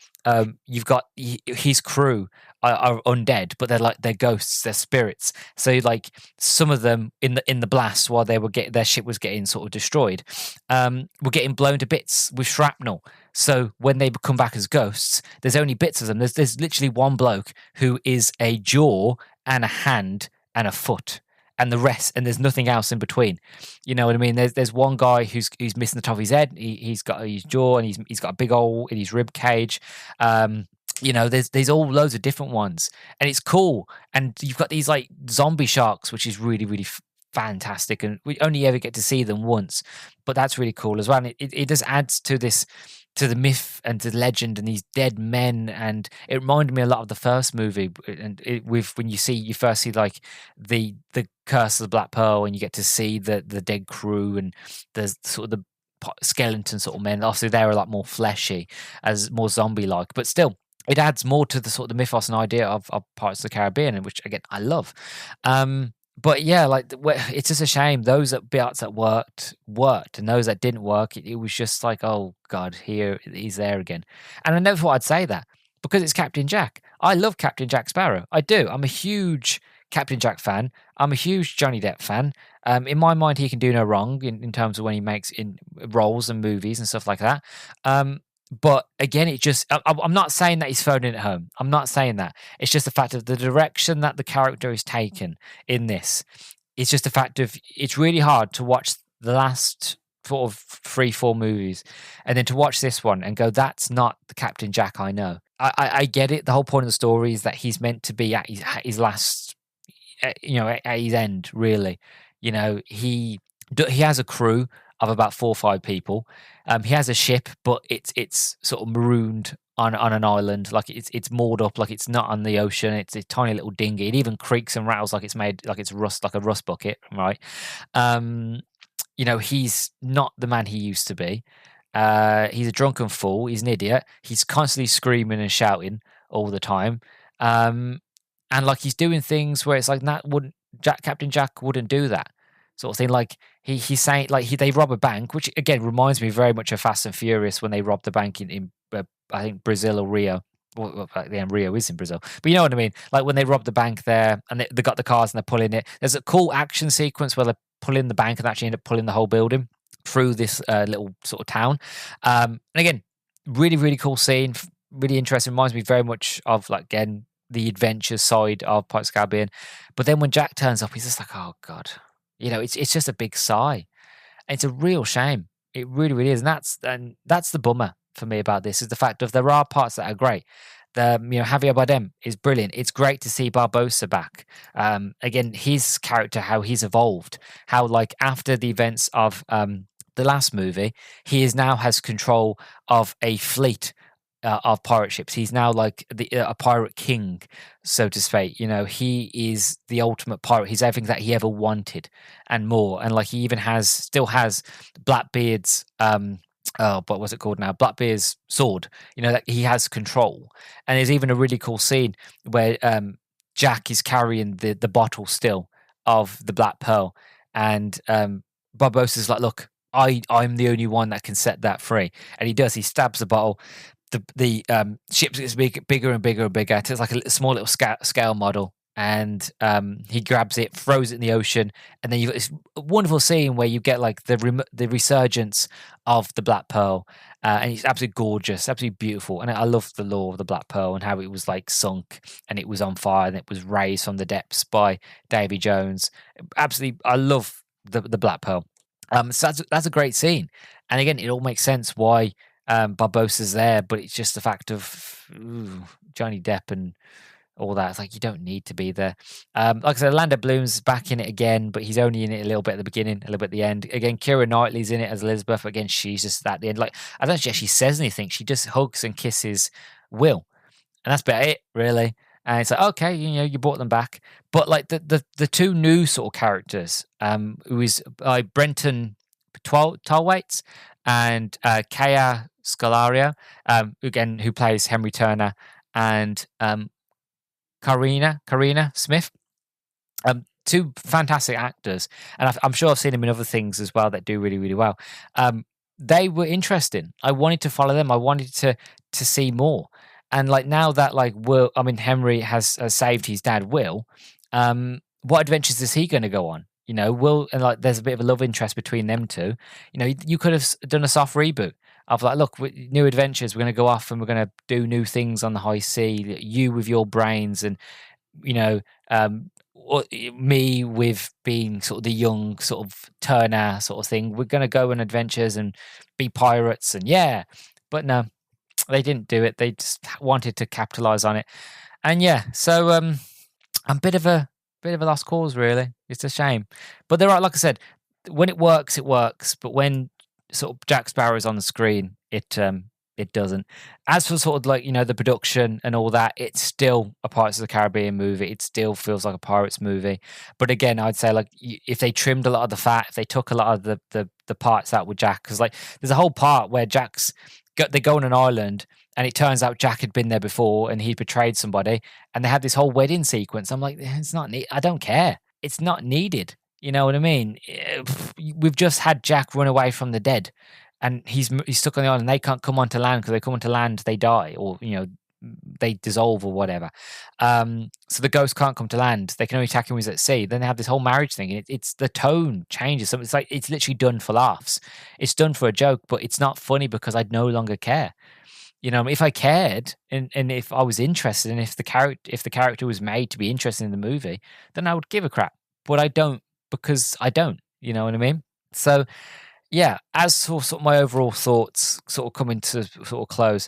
Speaker 1: you've got his crew are undead, but they're ghosts, they're spirits. So like some of them in the blast while they were getting their ship was getting sort of destroyed, were getting blown to bits with shrapnel. So when they come back as ghosts, there's only bits of them. There's literally one bloke who is a jaw and a hand and a foot. And the rest, and there's nothing else in between. You know what I mean? There's one guy who's missing the top of his head. He's got his jaw, and he's got a big hole in his rib cage. You know, there's all loads of different ones, and it's cool. And you've got these like zombie sharks, which is really really fantastic, and we only ever get to see them once, but that's really cool as well. And it just adds to this, to the myth and to the legend and these dead men, and it reminded me a lot of the first movie. And with when you first see like the Curse of the Black Pearl, and you get to see the dead crew and the sort of the skeleton sort of men. Obviously, they're a lot more fleshy, as more zombie like, but still. It adds more to the sort of the mythos and idea of Pirates of the Caribbean, and which again I love. But yeah, like it's just a shame those bits that worked, and those that didn't work, it was just like, oh god, here he's there again. And I never thought I'd say that because it's Captain Jack. I love Captain Jack Sparrow. I do. I'm a huge Captain Jack fan. I'm a huge Johnny Depp fan. In my mind, he can do no wrong in terms of when he makes in roles and movies and stuff like that. But again, I'm not saying that he's phoning it home. I'm not saying that. It's just the fact of the direction that the character is taken in this. It's just the fact of it's really hard to watch the last sort of 3-4 movies and then to watch this one and go, that's not the Captain Jack I know. I get it. The whole point of the story is that he's meant to be at his last, at his end, really. You know, he has a crew of about 4 or 5 people. He has a ship, but it's sort of marooned on an island, like it's moored up, like it's not on the ocean. It's a tiny little dinghy. It even creaks and rattles like it's made, like it's rust, like a rust bucket, right? He's not the man he used to be. He's a drunken fool. He's an idiot. He's constantly screaming and shouting all the time. And like he's doing things where it's like Captain Jack wouldn't do that sort of thing. Like he's saying, like they rob a bank, which again reminds me very much of Fast and Furious when they robbed the bank in I think Brazil or Rio. Well, Rio is in Brazil, but you know what I mean. Like when they robbed the bank there, and they got the cars and they're pulling it. There's a cool action sequence where they're pulling the bank and actually end up pulling the whole building through this little sort of town. And again, really really cool scene, really interesting. Reminds me very much of like again the adventure side of Pirates of the Caribbean. But then when Jack turns up, he's just like, oh god. It's just a big sigh. It's a real shame. It really, really is. And that's the bummer for me about this, is the fact of there are parts that are great. Javier Bardem is brilliant. It's great to see Barbossa back. Again, his character, how he's evolved, how like after the events of the last movie, he now has control of a fleet of pirate ships. He's now like a pirate king, so to speak. He is the ultimate pirate. He's everything that he ever wanted and more. And like he even still has Blackbeard's what was it called now? Blackbeard's sword. That he has control. And there's even a really cool scene where Jack is carrying the bottle still of the Black Pearl, and Barbossa's like, look, I'm the only one that can set that free. And he does. He stabs the bottle. The ship gets bigger and bigger and bigger. It's like a small little scale model, and he grabs it, throws it in the ocean, and then you've got this wonderful scene where you get like the resurgence of the Black Pearl, and it's absolutely gorgeous, absolutely beautiful. And I love the lore of the Black Pearl and how it was like sunk and it was on fire and it was raised from the depths by Davy Jones. Absolutely, I love the Black Pearl. So that's a great scene, and again, it all makes sense why Barbossa's there, but it's just the fact of Johnny Depp and all that. It's like you don't need to be there. Like I said, Orlando Bloom's back in it again, but he's only in it a little bit at the beginning, a little bit at the end. Again, Keira Knightley's in it as Elizabeth. Again, she's just at the end. Like I don't think she actually says anything. She just hugs and kisses Will, and that's about it, really. And it's like, okay, you brought them back, but like the two new sort of characters, who is Brenton Tolwaits and Kaya Scalaria, again, who plays Henry Turner and Karina Smith. Two fantastic actors, and I'm sure I've seen them in other things as well that do really, really well. They were interesting. I wanted to follow them. I wanted to see more. And like now that like Henry has saved his dad, Will. What adventures is he going to go on? You know, Will and like there's a bit of a love interest between them two. You know, you could have done a soft reboot of like, look, new adventures. We're going to go off and we're going to do new things on the high sea. You with your brains and you know, me with being sort of the young sort of Turner sort of thing. We're going to go on adventures and be pirates and yeah, but no, they didn't do it. They just wanted to capitalize on it. And yeah, so I'm a bit of a lost cause really. It's a shame. But there are, like I said, when it works, it works. But when sort of Jack Sparrow is on the screen, it doesn't. As for sort of like, you know, the production and all that, it's still a Pirates of the Caribbean movie. It still feels like a Pirates movie. But again, I'd say like if they trimmed a lot of the fat, if they took a lot of the parts out with Jack, because like there's a whole part where they go on an island and it turns out Jack had been there before and he betrayed somebody and they had this whole wedding sequence. I'm like, it's not I don't care. It's not needed. You know what I mean? We've just had Jack run away from the dead and he's stuck on the island. They can't come onto land because they come onto land, they die or, you know, they dissolve or whatever. So the ghost can't come to land. They can only attack him when he's at sea. Then they have this whole marriage thing. It's the tone changes. So it's like, it's literally done for laughs. It's done for a joke, but it's not funny because I no longer care. You know, if I cared and if I was interested and if the character was made to be interested in the movie, then I would give a crap. But I don't because I don't. You know what I mean? So yeah, as for sort of my overall thoughts, sort of coming to sort of close,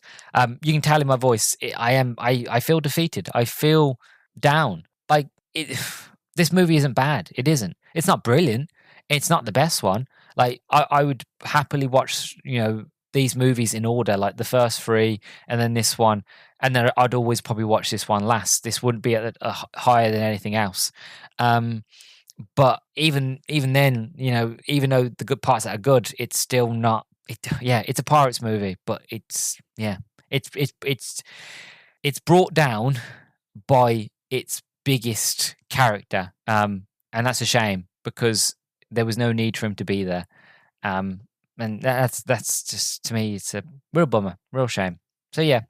Speaker 1: you can tell in my voice, I feel defeated. I feel down. Like this movie isn't bad. It isn't. It's not brilliant. It's not the best one. Like I would happily watch, you know, these movies in order, like the first three, and then this one, and then I'd always probably watch this one last. This wouldn't be at higher than anything else. But even then, you know, even though the good parts that are good, it's still not. It's a Pirates movie, but it's brought down by its biggest character, and that's a shame because there was no need for him to be there. And that's just, to me, it's a real bummer, real shame. So yeah,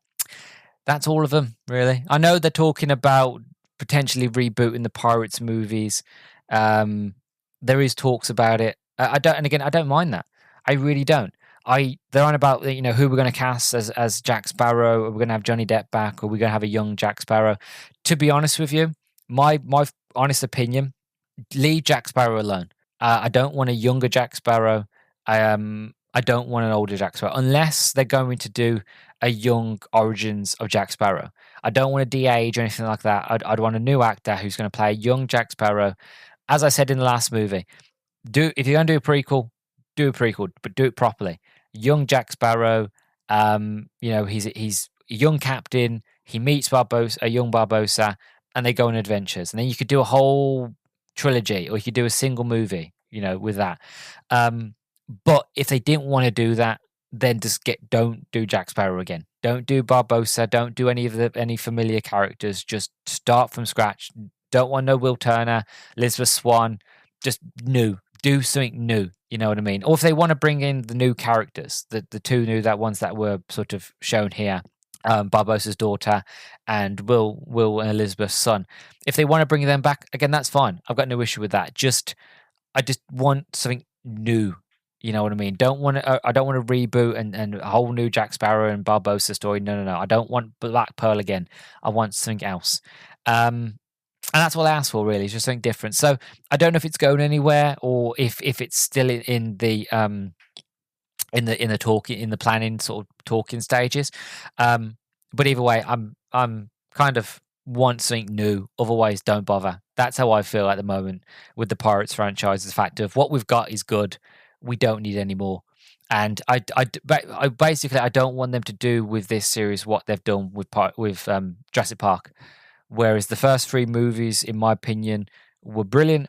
Speaker 1: that's all of them really. I know they're talking about potentially rebooting the Pirates movies. There is talks about it. I don't mind that. I really don't. They're on about, you know, who we're going to cast as Jack Sparrow. Are we going to have Johnny Depp back, or are we going to have a young Jack Sparrow? To be honest with you, my honest opinion, leave Jack Sparrow alone. I don't want a younger Jack Sparrow. I don't want an older Jack Sparrow unless they're going to do a young origins of Jack Sparrow. I don't want to de-age or anything like that. I'd want a new actor who's going to play a young Jack Sparrow. As I said in the last movie, if you're going to do a prequel, but do it properly. Young Jack Sparrow, you know, he's a young captain. He meets a young Barbossa, and they go on adventures. And then you could do a whole trilogy, or you could do a single movie, you know, with that. But if they didn't want to do that, then don't do Jack Sparrow again. Don't do Barbossa. Don't do any familiar characters. Just start from scratch. Don't want no Will Turner, Elizabeth Swann. Just new. Do something new. You know what I mean? Or if they want to bring in the new characters, the two new ones that were sort of shown here, Barbossa's daughter and Will and Elizabeth's son. If they want to bring them back again, that's fine. I've got no issue with that. I just want something new. You know what I mean? I don't want to reboot and a whole new Jack Sparrow and Barbossa story. No. I don't want Black Pearl again. I want something else. And that's what I asked for, really. It's just something different. So I don't know if it's going anywhere or if it's still in the planning sort of talking stages. But either way, I'm kind of want something new. Otherwise, don't bother. That's how I feel at the moment with the Pirates franchise. The fact of what we've got is good. We don't need any more. And I basically I don't want them to do with this series what they've done with Jurassic Park. Whereas the first three movies, in my opinion, were brilliant.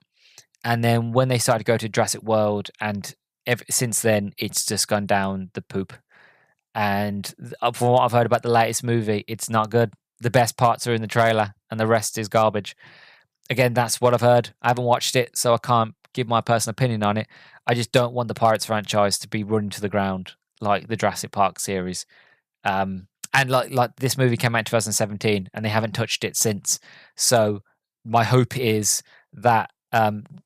Speaker 1: And then when they started to go to Jurassic World, and since then, it's just gone down the poop. And from what I've heard about the latest movie, it's not good. the best parts are in the trailer and the rest is garbage. Again, that's what I've heard. I haven't watched it, so I can't give my personal opinion on it. I just don't want the Pirates franchise to be run to the ground like the Jurassic Park series. And like this movie came out in 2017 and they haven't touched it since. So my hope is that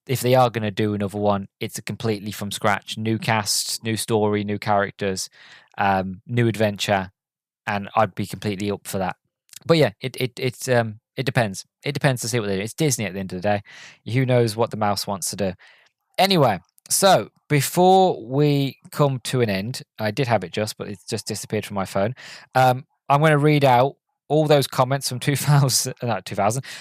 Speaker 1: if they are going to do another one, it's a completely from scratch, new cast, new story, new characters, new adventure, and I'd be completely up for that. But yeah, it depends. It depends to see what they do. It's Disney at the end of the day. Who knows what the mouse wants to do? Anyway, so before we come to an end, I did have it but it's just disappeared from my phone. I'm going to read out all those comments from 2000,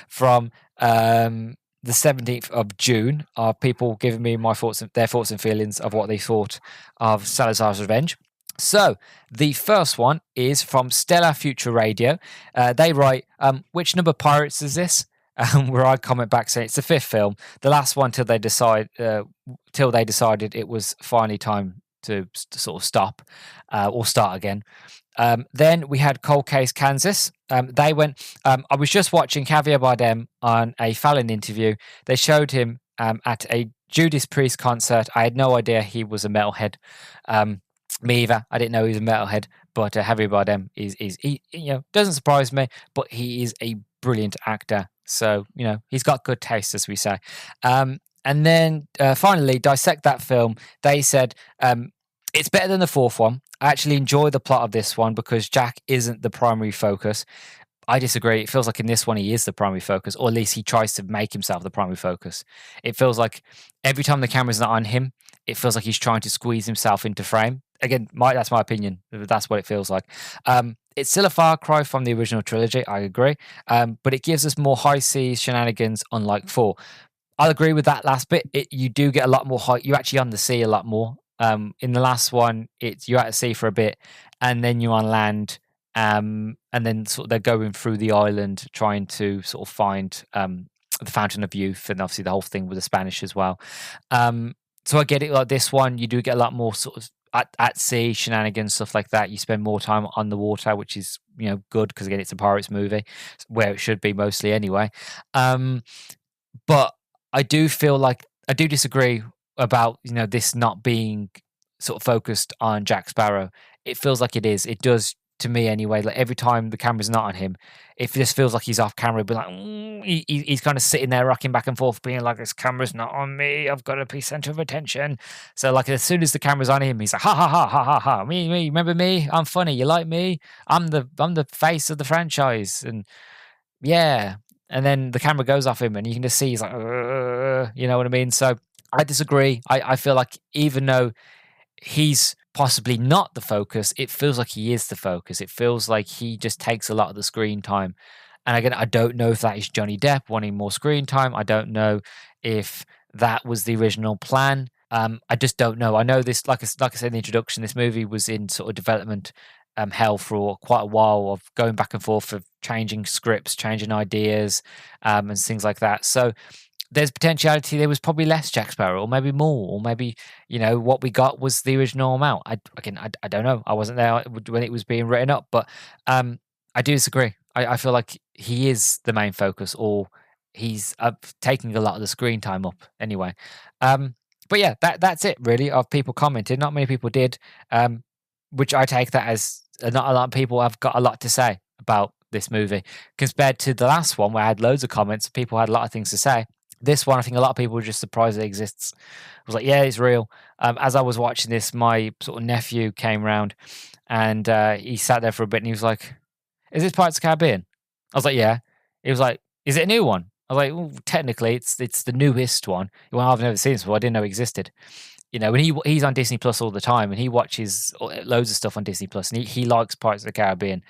Speaker 1: from the 17th of June of people giving me their thoughts and feelings of what they thought of Salazar's Revenge. So the first one is from Stellar Future Radio. They write, which number Pirates is this? Where I comment back saying it's the fifth film, the last one till they decided it was finally time to sort of stop or start again. Then we had Cold Case Kansas. They went, I was just watching Javier Bardem on a Fallon interview. They showed him at a Judas Priest concert. I had no idea he was a metalhead. Me either. I didn't know he was a metalhead, but Javier Bardem is he, doesn't surprise me, but he is a brilliant actor. So, he's got good taste, as we say. And then finally, Dissect That Film. They said, it's better than the fourth one. I actually enjoy the plot of this one because Jack isn't the primary focus. I disagree. It feels like in this one he is the primary focus, or at least he tries to make himself the primary focus. It feels like every time the camera's not on him, it feels like he's trying to squeeze himself into frame. Again, that's my opinion. That's what it feels like. It's still a far cry from the original trilogy, I agree. But it gives us more high seas shenanigans, unlike 4. I'll agree with that last bit. You do get a lot more high. You're actually on the sea a lot more. In the last one, you're at sea for a bit, and then you're on land. And then sort of they're going through the island trying to sort of find the Fountain of Youth, and obviously the whole thing with the Spanish as well. So I get it. Like this one, you do get a lot more sort of at sea shenanigans, stuff like that. You spend more time on the water, which is good because again it's a pirates movie, where it should be mostly anyway. But I do feel like I do disagree about this not being sort of focused on Jack Sparrow. It feels like it is. It does to me anyway. Like every time the camera's not on him, it just feels like he's off camera, but like he's kind of sitting there rocking back and forth, being like, "This camera's not on me. I've got to be center of attention." So like as soon as the camera's on him, he's like, "Ha ha ha ha ha ha! Me, remember me? I'm funny. You like me? I'm the face of the franchise." And yeah, and then the camera goes off him, and you can just see he's like, you know what I mean? So I disagree. I feel like even though he's possibly not the focus, it feels like he is the focus. It feels like he just takes a lot of the screen time. And again, I don't know if that is Johnny Depp wanting more screen time. I don't know if that was the original plan. I just don't know. I know this, like I said in the introduction, this movie was in sort of development hell for quite a while, of going back and forth, of changing scripts, changing ideas, and things like that. So there's potentiality. There was probably less Jack Sparrow, or maybe more, or maybe what we got was the original amount. I don't know. I wasn't there when it was being written up, but I do disagree. I feel like he is the main focus, or he's taking a lot of the screen time up anyway. But yeah, that's it really of people commenting. Not many people did, which I take that as not a lot of people have got a lot to say about this movie compared to the last one where I had loads of comments. People had a lot of things to say. This one, I think a lot of people were just surprised it exists. I was like, yeah, it's real. As I was watching this, my sort of nephew came round and he sat there for a bit and he was like, "Is this Pirates of the Caribbean?" I was like, "Yeah." He was like, "Is it a new one?" I was like, "Well, technically, it's the newest one." Well, I've never seen this before. I didn't know it existed. And he's on Disney Plus all the time, and he watches loads of stuff on Disney Plus, and he likes Pirates of the Caribbean,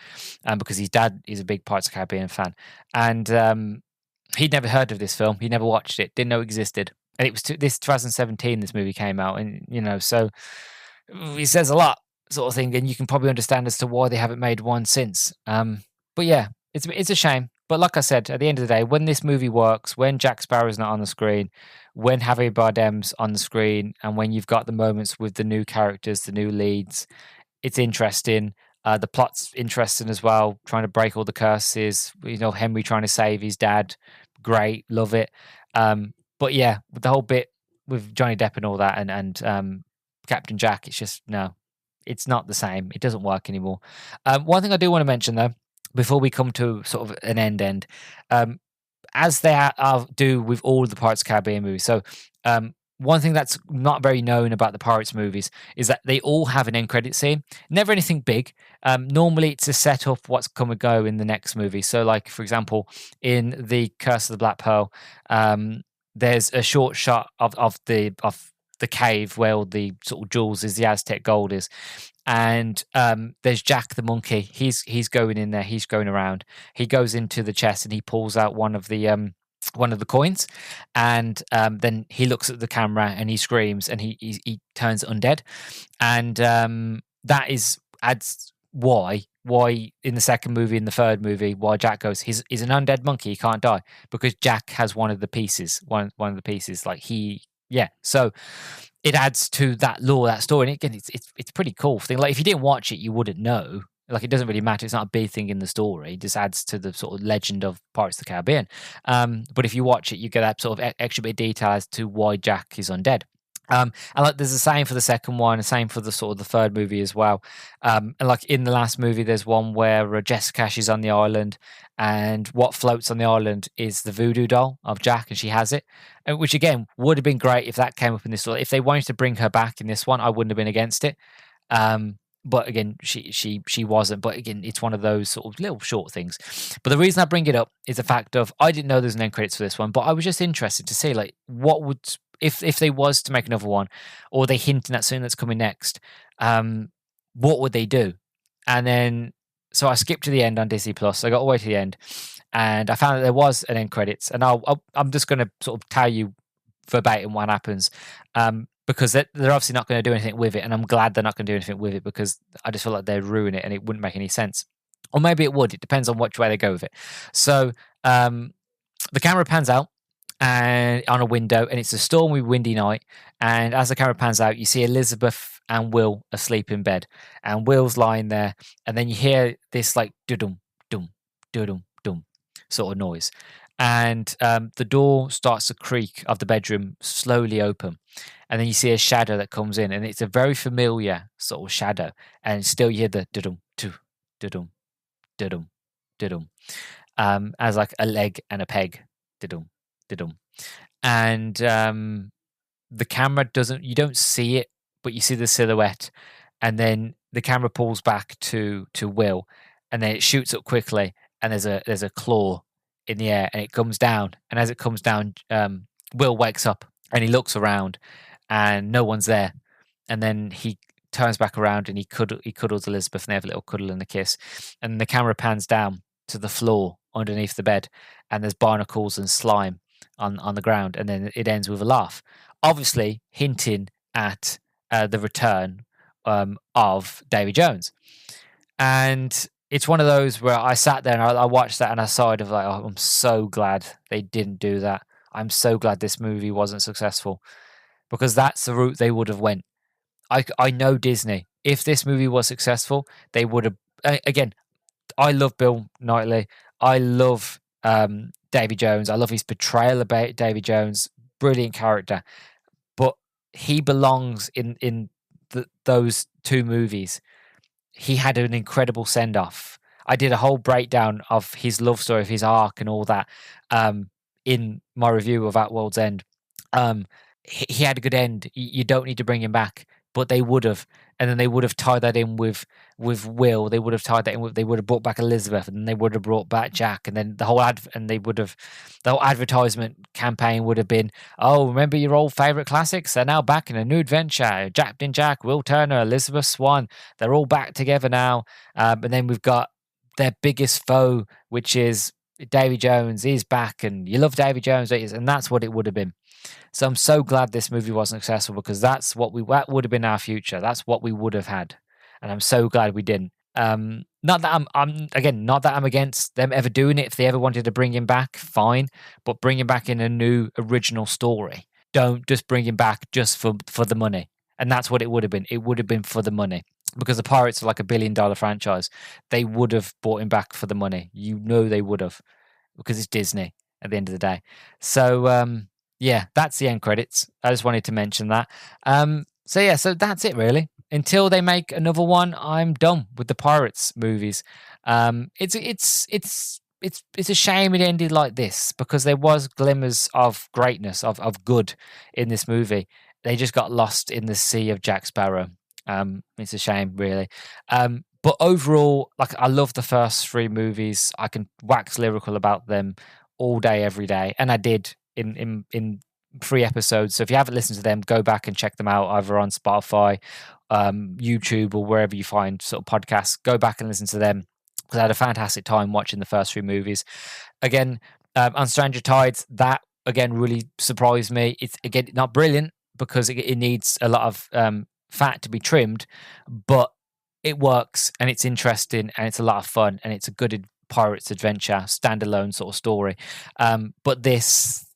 Speaker 1: because his dad is a big Pirates of the Caribbean fan, and he'd never heard of this film. He never watched it, didn't know it existed, and it was this 2017. This movie came out, and so he says a lot, sort of thing, and you can probably understand as to why they haven't made one since. But yeah, it's a shame. But like I said, at the end of the day, when this movie works, when Jack Sparrow's not on the screen, when Javier Bardem's on the screen, and when you've got the moments with the new characters, the new leads, it's interesting. The plot's interesting as well, trying to break all the curses. Henry trying to save his dad. Great, love it. But yeah, with the whole bit with Johnny Depp and all that, and Captain Jack, it's just no, it's not the same. It doesn't work anymore. One thing I do want to mention though, before we come to sort of an end, as they do with all of the Pirates of the Caribbean movies. So one thing that's not very known about the Pirates movies is that they all have an end credit scene. Never anything big. Normally, it's to set up what's come and go in the next movie. So, like for example, in the Curse of the Black Pearl, there's a short shot of the cave where all the sort of jewels is, the Aztec gold is, and there's Jack the monkey. He's going in there. He's going around. He goes into the chest and he pulls out one of the coins, and then he looks at the camera and he screams and he turns undead, and that adds why in the second movie, in the third movie, why Jack goes, he's an undead monkey, he can't die, because Jack has one of the pieces, so it adds to that lore, that story. And again, it's pretty cool thing. Like if you didn't watch it, you wouldn't know. Like it doesn't really matter. It's not a big thing in the story. It just adds to the sort of legend of Pirates of the Caribbean. But if you watch it, you get that sort of extra bit of detail as to why Jack is undead. And like there's the same for the second one, the same for the sort of the third movie as well. And like in the last movie, there's one where Jessica, she's on the island, and what floats on the island is the voodoo doll of Jack, and she has it, which again would have been great if that came up in this. If they wanted to bring her back in this one, I wouldn't have been against it. But again, she wasn't. But again, it's one of those sort of little short things. But the reason I bring it up is the fact of I didn't know there's an end credits for this one, but I was just interested to see like what would if they was to make another one, or they hinting at something that's coming next, what would they do? And then so I skipped to the end on Disney Plus. I got all the way to the end, and I found that there was an end credits. And I'm just going to sort of tell you verbatim what happens. Because they're obviously not going to do anything with it, and I'm glad they're not going to do anything with it, because I just feel like they'd ruin it and it wouldn't make any sense. Or maybe it would. It depends on which way they go with it. So the camera pans out and on a window, and it's a stormy, windy night. And as the camera pans out, you see Elizabeth and Will asleep in bed, and Will's lying there, and then you hear this like dum dum dum dum sort of noise, and the door starts to creak of the bedroom slowly open. And then you see a shadow that comes in, and it's a very familiar sort of shadow. And still you hear the dum dum dum dum as like a leg and a peg, dum dum. And the camera you don't see it, but you see the silhouette. And then the camera pulls back to Will, and then it shoots up quickly, and there's a claw in the air, and it comes down. And as it comes down, Will wakes up and he looks around, and no one's there. And then he turns back around and he cuddles Elizabeth, and they have a little cuddle and a kiss. And the camera pans down to the floor underneath the bed, and there's barnacles and slime on the ground. And then it ends with a laugh, obviously hinting at the return of Davy Jones. And it's one of those where I sat there and I watched that, and I sighed of like, oh, I'm so glad they didn't do that. I'm so glad this movie wasn't successful, because that's the route they would have went. I know Disney. If this movie was successful, they would have. Again, I love Bill Knightley. I love Davy Jones. I love his portrayal of Davy Jones. Brilliant character. But he belongs in those two movies. He had an incredible send-off. I did a whole breakdown of his love story, of his arc and all that in my review of At World's End. He had a good end. You don't need to bring him back, but they would have. And then they would have tied that in with Will. They would have tied that in with. They would have brought back Elizabeth, and then they would have brought back Jack, and then the whole advertisement campaign would have been, oh, remember your old favorite classics? They're now back in a new adventure. Captain Jack, Will Turner, Elizabeth Swann. They're all back together now. And then we've got their biggest foe, which is Davy Jones. He's back, and you love Davy Jones, and that's what it would have been. So I'm so glad this movie wasn't successful, because that would have been our future. That's what we would have had, and I'm so glad we didn't. Not that I'm against them ever doing it. If they ever wanted to bring him back, fine, but bring him back in a new original story. Don't just bring him back just for the money. And that's what it would have been. It would have been for the money. because the Pirates are like $1 billion franchise. They would have bought him back for the money. You know they would have, because it's Disney at the end of the day. So yeah, that's the end credits. I just wanted to mention that. So yeah, so that's it really. Until they make another one, I'm done with the Pirates movies. It's a shame it ended like this, because there was glimmers of greatness, of good in this movie. They just got lost in the sea of Jack Sparrow. It's a shame, really. But overall, like, I love the first three movies. I can wax lyrical about them all day, every day, and I did in 3 episodes. So if you haven't listened to them, go back and check them out either on Spotify, YouTube, or wherever you find sort of podcasts. Go back and listen to them, because I had a fantastic time watching the first three movies. Again, on Stranger Tides, that again really surprised me. It's again not brilliant, because it needs a lot of fat to be trimmed, but it works and it's interesting and it's a lot of fun and it's a good pirates adventure standalone sort of story. But this,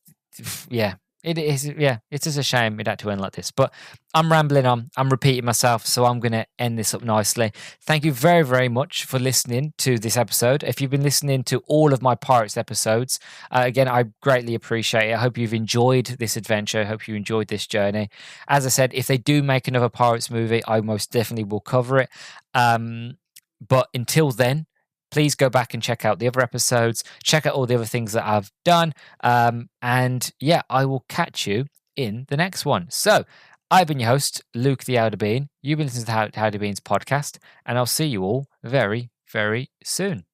Speaker 1: yeah, it is. Yeah, it's just a shame it had to end like this. But I'm rambling on. I'm repeating myself, so I'm going to end this up nicely. Thank you very, very much for listening to this episode. If you've been listening to all of my Pirates episodes, again, I greatly appreciate it. I hope you've enjoyed this adventure. I hope you enjoyed this journey. As I said, if they do make another Pirates movie, I most definitely will cover it. But until then, please go back and check out the other episodes, check out all the other things that I've done. And yeah, I will catch you in the next one. So I've been your host, Luke the Howdy Bean. You've been listening to the Howdy Beans podcast, and I'll see you all very, very soon.